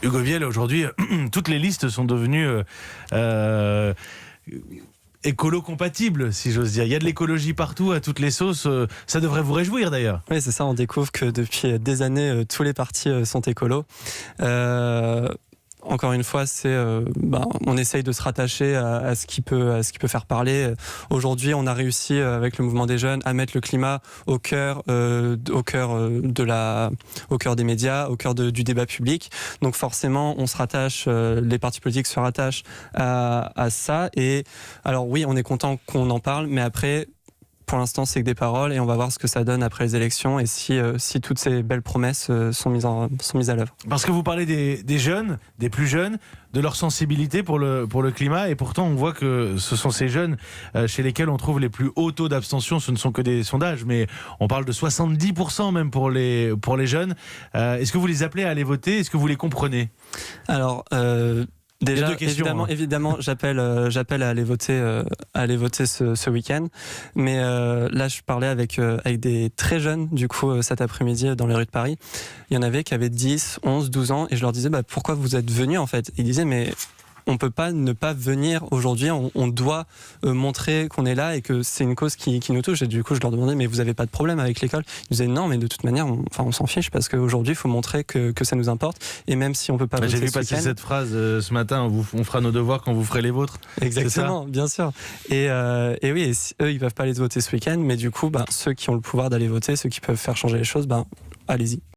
Hugo Viel, aujourd'hui, toutes les listes sont devenues écolo-compatibles, si j'ose dire. Il y a de l'écologie partout, à toutes les sauces. Ça devrait vous réjouir, d'ailleurs. Oui, c'est ça. On découvre que depuis des années, tous les partis sont écolos. Encore une fois, on essaye de se rattacher à ce qui peut faire parler. Aujourd'hui, on a réussi avec le mouvement des jeunes à mettre le climat au cœur des médias, au cœur du débat public. Donc forcément, on se rattache, les partis politiques se rattachent à ça. Et alors oui, on est content qu'on en parle, mais après, pour l'instant, c'est que des paroles et on va voir ce que ça donne après les élections et si toutes ces belles promesses sont mises à l'œuvre. Parce que vous parlez des jeunes, des plus jeunes, de leur sensibilité pour le climat, et pourtant on voit que ce sont ces jeunes chez lesquels on trouve les plus hauts taux d'abstention. Ce ne sont que des sondages, mais on parle de 70% même pour les jeunes. Est-ce que vous les appelez à aller voter? Est-ce que vous les comprenez? Alors, déjà, évidemment, j'appelle à aller voter ce week-end. Mais là, je parlais avec des très jeunes, du coup, cet après-midi dans les rues de Paris. Il y en avait qui avaient 10, 11, 12 ans, et je leur disais, pourquoi vous êtes venus, en fait? Ils disaient, mais on peut pas ne pas venir aujourd'hui, on doit montrer qu'on est là et que c'est une cause qui nous touche. Et du coup, je leur demandais, mais vous avez pas de problème avec l'école? Ils disaient, non, mais de toute manière, on s'en fiche parce qu'aujourd'hui, il faut montrer que ça nous importe. Et même si on peut pas voter J'ai vu ce passer week-end, cette phrase ce matin, on fera nos devoirs quand vous ferez les vôtres. Exactement, bien sûr. Et oui, eux, ils peuvent pas aller voter ce week-end, mais du coup, ceux qui ont le pouvoir d'aller voter, ceux qui peuvent faire changer les choses, allez-y.